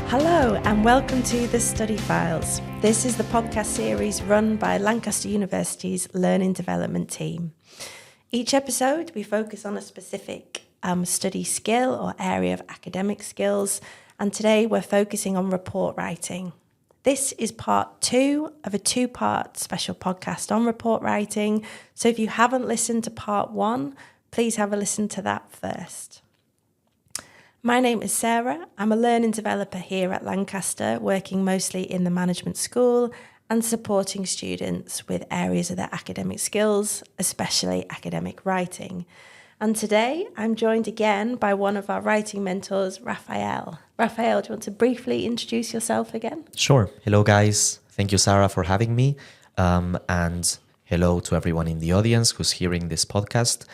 Hello and welcome to the Study Files. This is the podcast series run by Lancaster University's Learning Development team. Each episode we focus on a specific study skill or area of academic skills, and today we're focusing on report writing. This is part 2 of a 2-part special podcast on report writing, so if you haven't listened to part 1, please have a listen to that first. My name is Sarah. I'm a learning developer here at Lancaster, working mostly in the management school and supporting students with areas of their academic skills, especially academic writing. And today I'm joined again by one of our writing mentors, Rafael. Rafael, do you want to briefly introduce yourself again? Sure. Hello, guys. Thank you, Sarah, for having me. And hello to everyone in the audience who's hearing this podcast.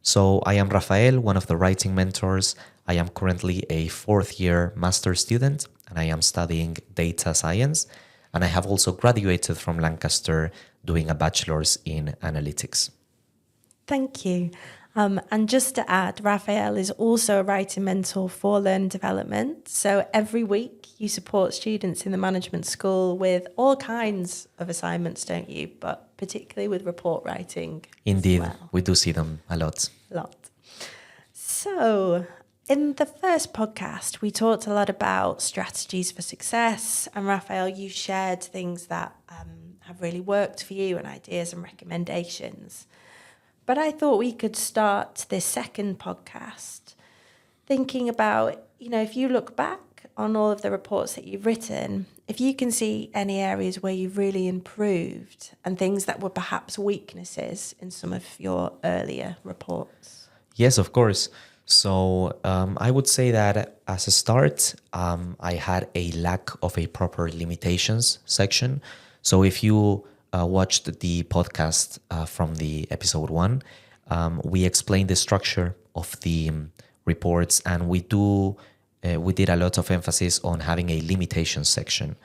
So I am Rafael, one of the writing mentors. I am currently a 4th-year master's student, and I am studying data science. And I have also graduated from Lancaster doing a bachelor's in analytics. Thank you. And just to add, Rafael is also a writing mentor for learning development. So every week you support students in the management school with all kinds of assignments, don't you? But particularly with report writing. Indeed, as well. We do see them a lot. So in the first podcast, we talked a lot about strategies for success. And Rafael, you shared things that have really worked for you and ideas and recommendations. But I thought we could start this second podcast thinking about, if you look back on all of the reports that you've written, if you can see any areas where you've really improved and things that were perhaps weaknesses in some of your earlier reports. Yes, of course. So I would say that as a start, I had a lack of a proper limitations section. So if you watched the podcast from the episode 1, we explained the structure of the reports, and we did a lot of emphasis on having a limitations section.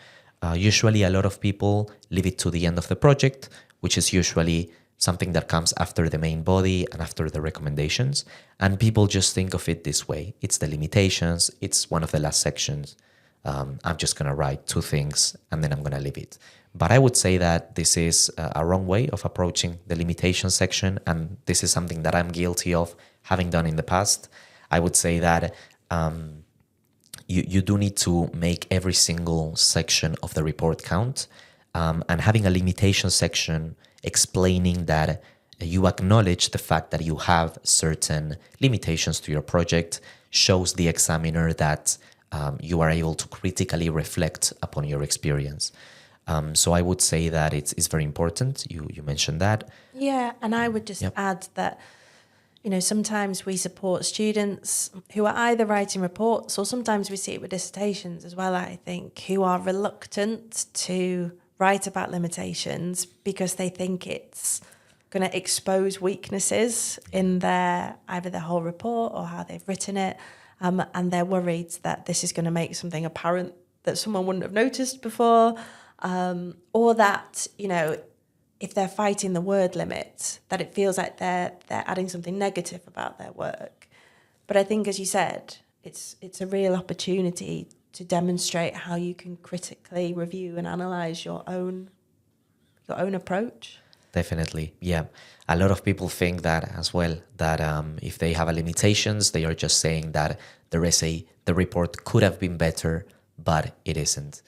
Usually a lot of people leave it to the end of the project, which is usually something that comes after the main body and after the recommendations. And people just think of it this way. It's the limitations. It's one of the last sections. I'm just going to write 2 things and then I'm going to leave it. But I would say that this is a wrong way of approaching the limitation section. And this is something that I'm guilty of having done in the past. I would say that you do need to make every single section of the report count. And having a limitation section explaining that you acknowledge the fact that you have certain limitations to your project shows the examiner that you are able to critically reflect upon your experience. So I would say that it's very important. You mentioned that. Yeah, and I would just add that, sometimes we support students who are either writing reports or sometimes we see it with dissertations as well, I think, who are reluctant to write about limitations because they think it's going to expose weaknesses in either their whole report or how they've written it. And they're worried that this is going to make something apparent that someone wouldn't have noticed before. Or that, if they're fighting the word limit, that it feels like they're adding something negative about their work. But I think, as you said, it's a real opportunity to demonstrate how you can critically review and analyze your own approach. Definitely, yeah. A lot of people think that as well, that if they have a limitations, they are just saying that the report could have been better, but it isn't.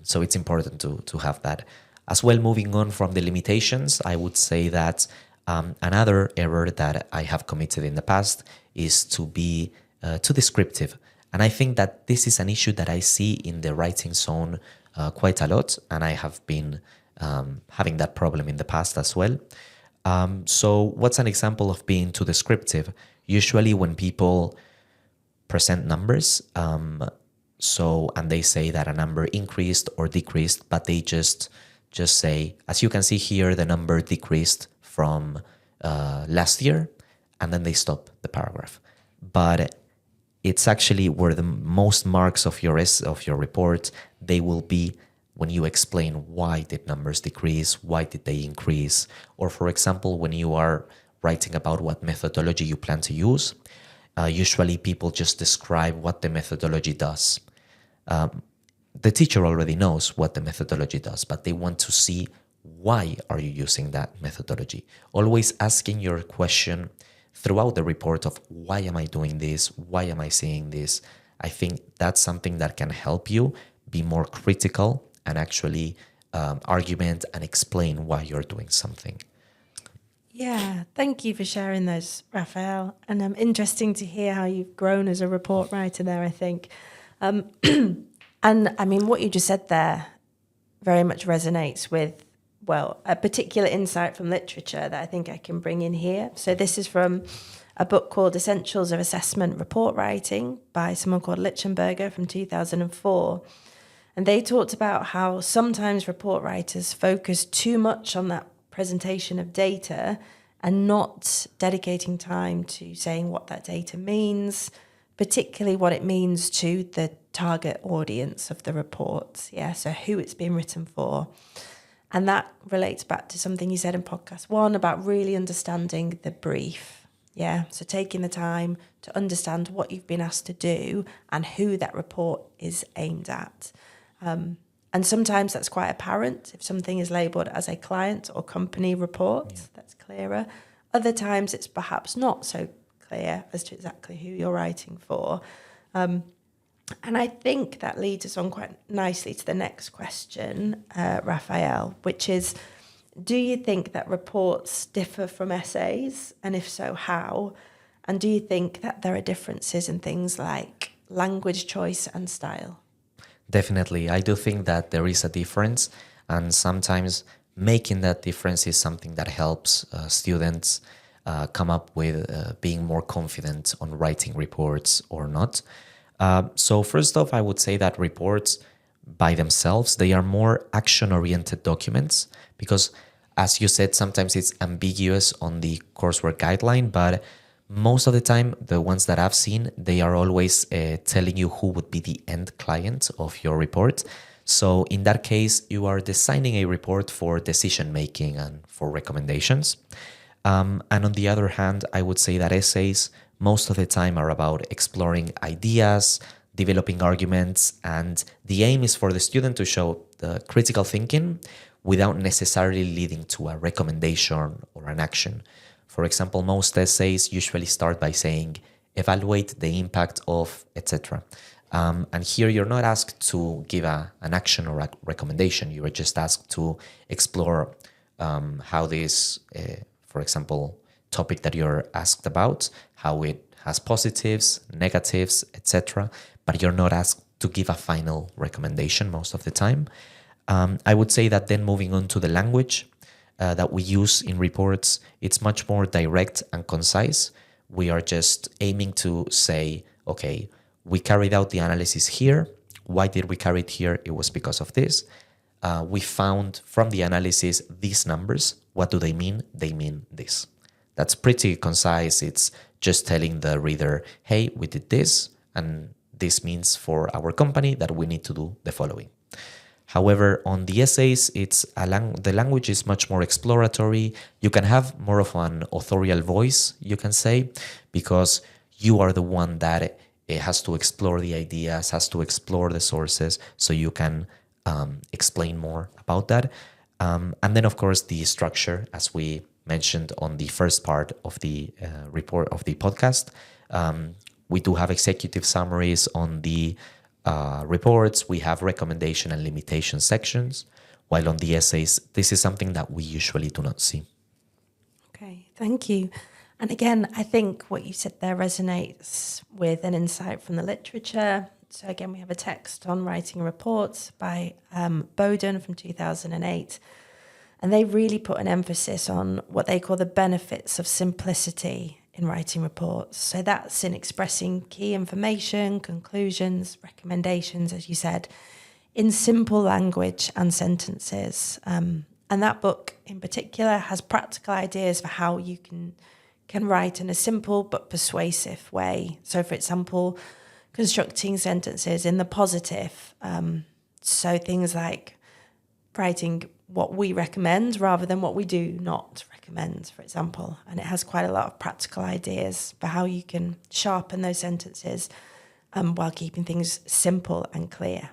So it's important to have that. As well, moving on from the limitations, I would say that another error that I have committed in the past is to be too descriptive. And I think that this is an issue that I see in the writing zone quite a lot, and I have been having that problem in the past as well. So what's an example of being too descriptive? Usually when people present numbers, and they say that a number increased or decreased, but they just say, as you can see here, the number decreased from last year, and then they stop the paragraph. But it's actually where the most marks of your report, they will be when you explain why did numbers decrease, why did they increase, or for example, when you are writing about what methodology you plan to use, usually people just describe what the methodology does. the teacher already knows what the methodology does, but they want to see why are you using that methodology. Always asking your question throughout the report of why am I doing this? Why am I saying this? I think that's something that can help you be more critical and actually argument and explain why you're doing something. Yeah, thank you for sharing those, Rafael. And interesting to hear how you've grown as a report writer there, I think. And I mean, what you just said there very much resonates with, well, a particular insight from literature that I think I can bring in here. So this is from a book called Essentials of Assessment Report Writing by someone called Lichtenberger from 2004. And they talked about how sometimes report writers focus too much on that presentation of data and not dedicating time to saying what that data means, particularly what it means to the target audience of the report. Yeah, so who it's been written for. And that relates back to something you said in podcast 1 about really understanding the brief. Yeah, so taking the time to understand what you've been asked to do and who that report is aimed at. And sometimes that's quite apparent if something is labelled as a client or company report, that's clearer. Other times it's perhaps not so clear as to exactly who you're writing for. And I think that leads us on quite nicely to the next question, Rafael, which is, do you think that reports differ from essays? And if so, how? And do you think that there are differences in things like language choice and style? Definitely. I do think that there is a difference, and sometimes making that difference is something that helps students come up with being more confident on writing reports or not. So first off, I would say that reports by themselves, they are more action-oriented documents because, as you said, sometimes it's ambiguous on the coursework guideline, but most of the time, the ones that I've seen, they are always telling you who would be the end client of your report. So in that case, you are designing a report for decision-making and for recommendations. And on the other hand, I would say that essays most of the time are about exploring ideas, developing arguments, and the aim is for the student to show the critical thinking without necessarily leading to a recommendation or an action. For example, most essays usually start by saying, evaluate the impact of, etc. And here you're not asked to give an action or a recommendation. You are just asked to explore how this, for example, topic that you're asked about, how it has positives, negatives, etc. But you're not asked to give a final recommendation most of the time. I would say that then moving on to the language that we use in reports, it's much more direct and concise. We are just aiming to say, okay, we carried out the analysis here. Why did we carry it here? It was because of this. We found from the analysis these numbers. What do they mean? They mean this. That's pretty concise. It's just telling the reader, hey, we did this, and this means for our company that we need to do the following. However, on the essays, the language is much more exploratory. You can have more of an authorial voice, you can say, because you are the one that has to explore the ideas, has to explore the sources, so you can explain more about that. And then, of course, the structure, as we mentioned on the first part of the report of the podcast. We do have executive summaries on the reports. We have recommendation and limitation sections, while on the essays, this is something that we usually do not see. Okay, thank you. And again, I think what you said there resonates with an insight from the literature. So again, we have a text on writing reports by Bowden from 2008. And they really put an emphasis on what they call the benefits of simplicity in writing reports. So that's in expressing key information, conclusions, recommendations, as you said, in simple language and sentences. And that book in particular has practical ideas for how you can write in a simple but persuasive way. So, for example, constructing sentences in the positive. So things like writing what we recommend rather than what we do not recommend, for example. And it has quite a lot of practical ideas for how you can sharpen those sentences. while keeping things simple and clear.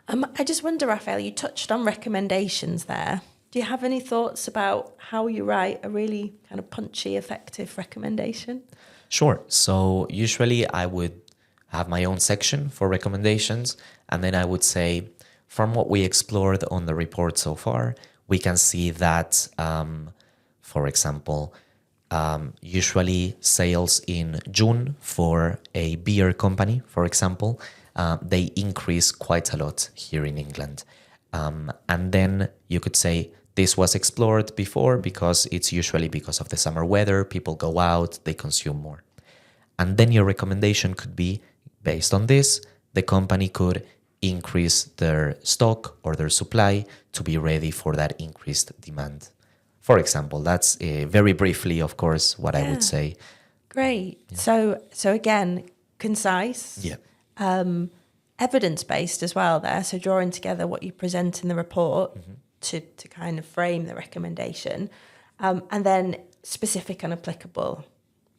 I just wonder, Rafael, you touched on recommendations there. Do you have any thoughts about how you write a really kind of punchy, effective recommendation? Sure. So usually I would have my own section for recommendations, and then I would say, from what we explored on the report so far, we can see that, for example, usually sales in June for a beer company, for example, they increase quite a lot here in England. And then you could say this was explored before because it's usually because of the summer weather, people go out, they consume more. And then your recommendation could be, based on this, the company could increase their stock or their supply to be ready for that increased demand. For example, that's very briefly, of course, what I would say. Great. Yeah. So again, concise. Yeah. Evidence-based as well there. So drawing together what you present in the report to kind of frame the recommendation, and then specific and applicable.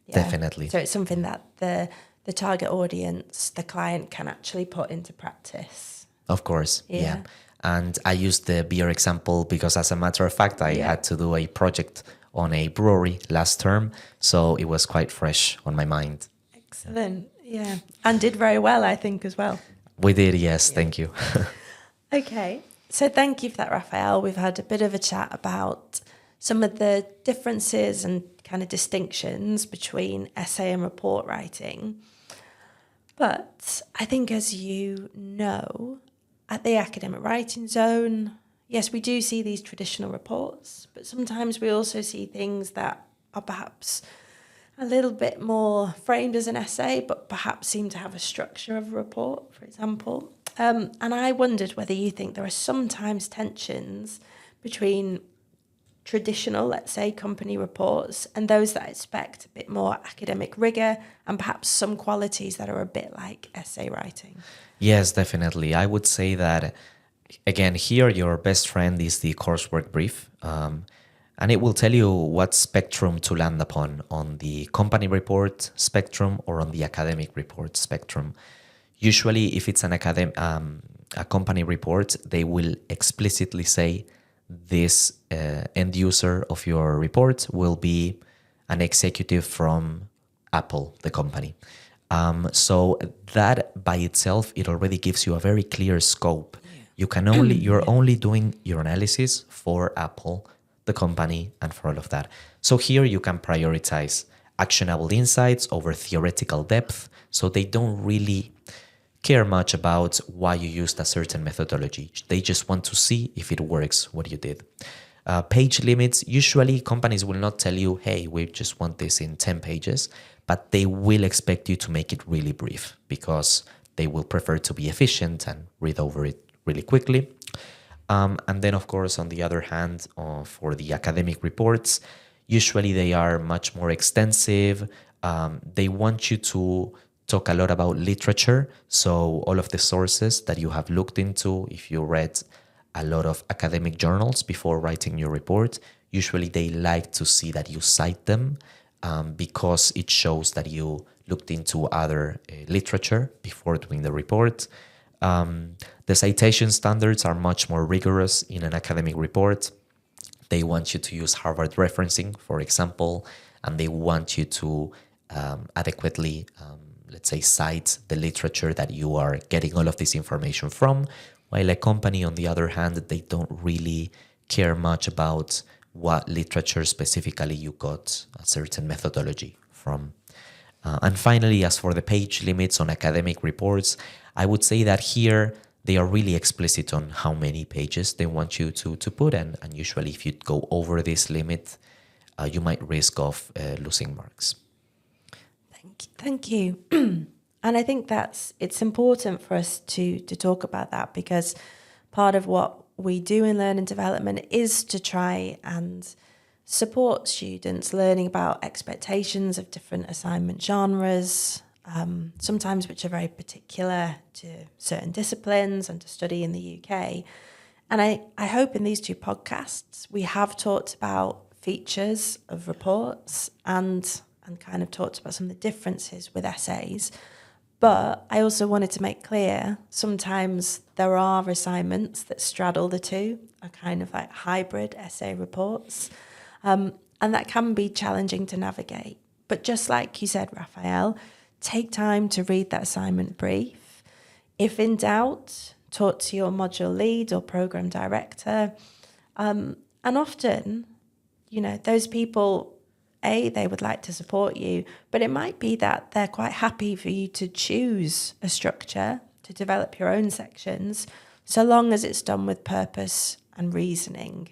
Yeah. Definitely. So it's something that the target audience, the client, can actually put into practice. Of course, yeah. And I used the beer example because, as a matter of fact, I had to do a project on a brewery last term, so it was quite fresh on my mind. Excellent, yeah. And did very well, I think, as well. We did, yes, thank you. Okay, so thank you for that, Rafael. We've had a bit of a chat about some of the differences and kind of distinctions between essay and report writing. But I think, as you know, at the academic writing zone, yes, we do see these traditional reports, but sometimes we also see things that are perhaps a little bit more framed as an essay, but perhaps seem to have a structure of a report, for example. And I wondered whether you think there are sometimes tensions between traditional, let's say, company reports and those that expect a bit more academic rigor and perhaps some qualities that are a bit like essay writing. Yes, definitely. I would say that, again, here your best friend is the coursework brief, and it will tell you what spectrum to land upon, on the company report spectrum or on the academic report spectrum. Usually, if it's a company report, they will explicitly say this end user of your report will be an executive from Apple, the company. So that by itself, it already gives you a very clear scope. You're only doing your analysis for Apple, the company, and for all of that. So here you can prioritize actionable insights over theoretical depth. So they don't really care much about why you used a certain methodology. They just want to see if it works, what you did. Page limits, usually companies will not tell you, hey, we just want this in 10 pages, but they will expect you to make it really brief because they will prefer to be efficient and read over it really quickly. And then, of course, on the other hand, for the academic reports, usually they are much more extensive. They want you to talk a lot about literature. So all of the sources that you have looked into, if you read a lot of academic journals before writing your report, usually they like to see that you cite them because it shows that you looked into other literature before doing the report. The citation standards are much more rigorous in an academic report. They want you to use Harvard referencing, for example, and they want you to adequately, let's say, cite the literature that you are getting all of this information from, while a company, on the other hand, they don't really care much about what literature specifically you got a certain methodology from. And finally, as for the page limits on academic reports, I would say that here they are really explicit on how many pages they want you to put in. And usually if you go over this limit, you might risk of losing marks. Thank you. And I think it's important for us to talk about that, because part of what we do in learning development is to try and support students learning about expectations of different assignment genres, sometimes which are very particular to certain disciplines and to study in the UK. And I hope in these two podcasts we have talked about features of reports and kind of talked about some of the differences with essays. But I also wanted to make clear, sometimes there are assignments that straddle the two, are kind of like hybrid essay reports. And that can be challenging to navigate. But just like you said, Rafael, take time to read that assignment brief. If in doubt, talk to your module lead or program director. And often, those people, they would like to support you, but it might be that they're quite happy for you to choose a structure to develop your own sections, so long as it's done with purpose and reasoning.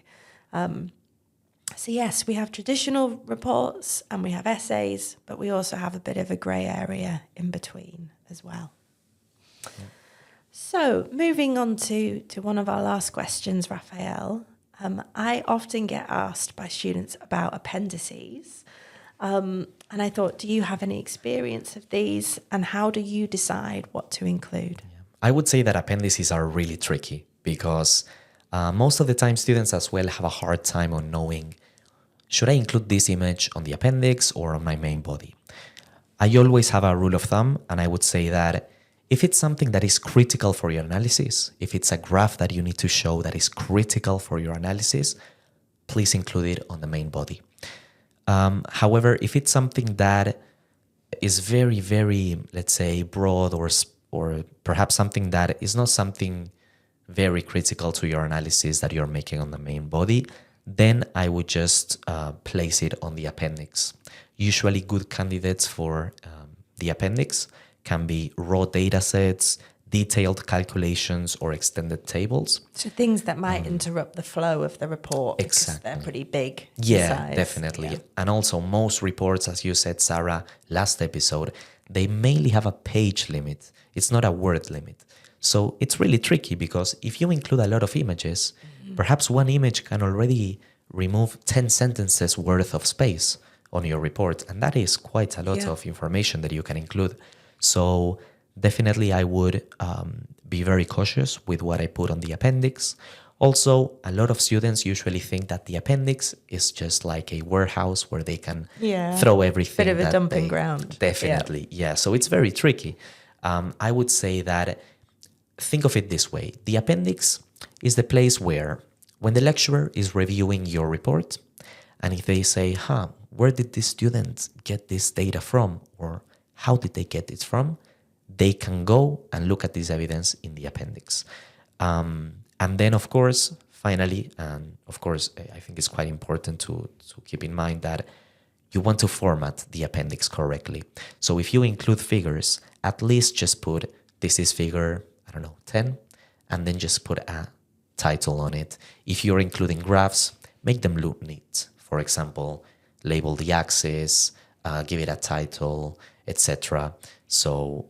So yes, we have traditional reports and we have essays, but we also have a bit of a grey area in between as well. Yeah. So moving on to one of our last questions, Rafael. I often get asked by students about appendices. And I thought, do you have any experience of these, and how do you decide what to include? Yeah. I would say that appendices are really tricky because most of the time students as well have a hard time on knowing, should I include this image on the appendix or on my main body? I always have a rule of thumb, and I would say that if it's something that is critical for your analysis, if it's a graph that you need to show that is critical for your analysis, please include it on the main body. However, if it's something that is very, very, let's say, broad or perhaps something that is not something very critical to your analysis that you're making on the main body, then I would just place it on the appendix. Usually good candidates for the appendix can be raw data sets, detailed calculations, or extended tables. So things that might interrupt the flow of the report. Exactly. Because they're pretty big. Yeah, size. definitely. Yeah. And also most reports, as you said, Sarah, last episode, they mainly have a page limit. It's not a word limit. So it's really tricky because if you include a lot of images, perhaps one image can already remove 10 sentences worth of space on your report. And that is quite a lot of information that you can include. So definitely I would be very cautious with what I put on the appendix. Also, a lot of students usually think that the appendix is just like a warehouse where they can throw everything. Bit of a dumping ground. Definitely, yeah. So it's very tricky. I would say that, think of it this way. The appendix is the place where, when the lecturer is reviewing your report, and if they say, where did this student get this data from? Or how did they get it from? They can go and look at this evidence in the appendix. And then, of course, finally, and of course, I think it's quite important to keep in mind that you want to format the appendix correctly. So if you include figures, at least just put, this is figure, 10, and then just put a title on it. If you're including graphs, make them look neat. For example, label the axis, give it a title, etc. So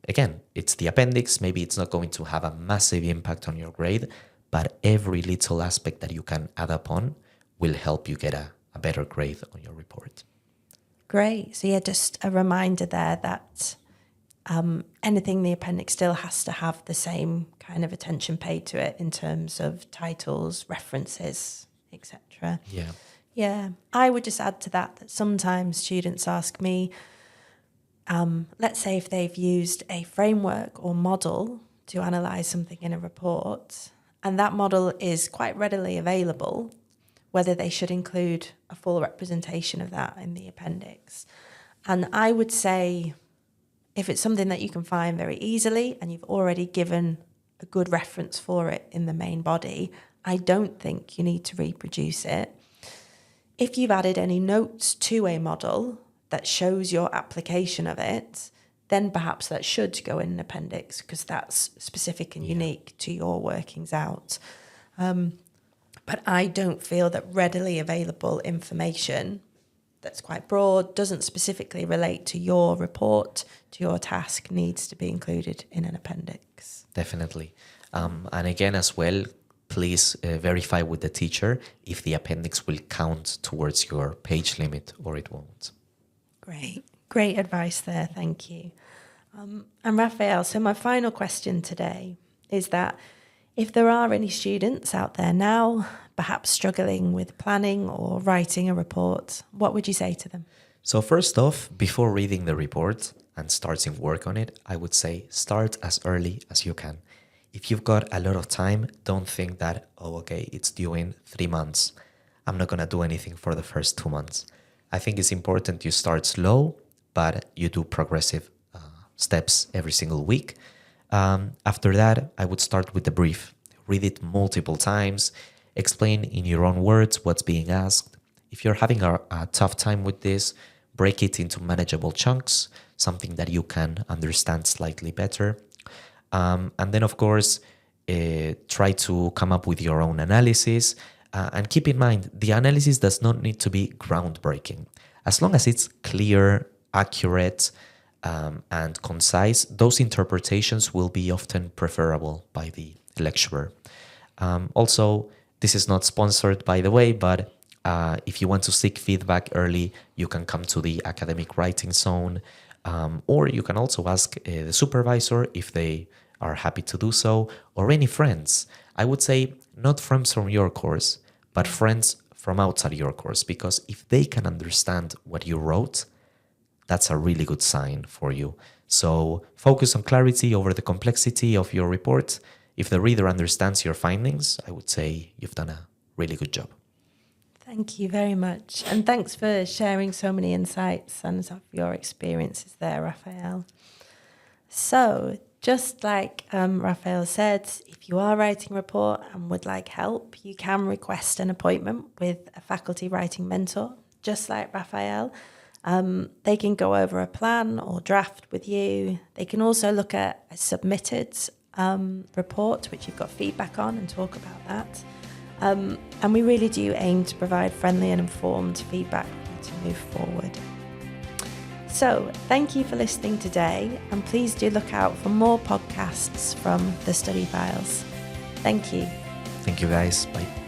again, it's the appendix. Maybe it's not going to have a massive impact on your grade, but every little aspect that you can add upon will help you get a better grade on your report. Great. So yeah, just a reminder there that anything in the appendix still has to have the same kind of attention paid to it in terms of titles, references, etc. Yeah. Yeah. I would just add to that sometimes students ask me, let's say if they've used a framework or model to analyse something in a report, and that model is quite readily available, whether they should include a full representation of that in the appendix. And I would say, if it's something that you can find very easily and you've already given a good reference for it in the main body, I don't think you need to reproduce it. If you've added any notes to a model that shows your application of it, then perhaps that should go in an appendix because that's specific and unique to your workings out. But I don't feel that readily available information that's quite broad, doesn't specifically relate to your report, to your task, needs to be included in an appendix. Definitely. And again, as well, please verify with the teacher if the appendix will count towards your page limit or it won't. Great advice there, thank you. And Rafael, so my final question today is that if there are any students out there now, perhaps struggling with planning or writing a report, what would you say to them? So first off, before reading the report, and starting work on it, I would say start as early as you can. If you've got a lot of time, don't think that, oh, okay, it's due in 3 months. I'm not going to do anything for the first 2 months. I think it's important you start slow, but you do progressive steps every single week. After that, I would start with the brief. Read it multiple times, explain in your own words what's being asked. If you're having a tough time with this, break it into manageable chunks, something that you can understand slightly better. And then, of course, try to come up with your own analysis. And keep in mind, the analysis does not need to be groundbreaking. As long as it's clear, accurate, and concise, those interpretations will be often preferable by the lecturer. Also, this is not sponsored, by the way, but if you want to seek feedback early, you can come to the academic writing zone, or you can also ask the supervisor if they are happy to do so, or any friends. I would say not friends from your course, but friends from outside your course, because if they can understand what you wrote, that's a really good sign for you. So focus on clarity over the complexity of your report. If the reader understands your findings, I would say you've done a really good job. Thank you very much. And thanks for sharing so many insights and of your experiences there, Rafael. So just like Rafael said, if you are writing a report and would like help, you can request an appointment with a faculty writing mentor, just like Rafael. They can go over a plan or draft with you. They can also look at a submitted report, which you've got feedback on, and talk about that. And we really do aim to provide friendly and informed feedback for you to move forward. So thank you for listening today, and please do look out for more podcasts from the Study Files. Thank you. Thank you, guys. Bye.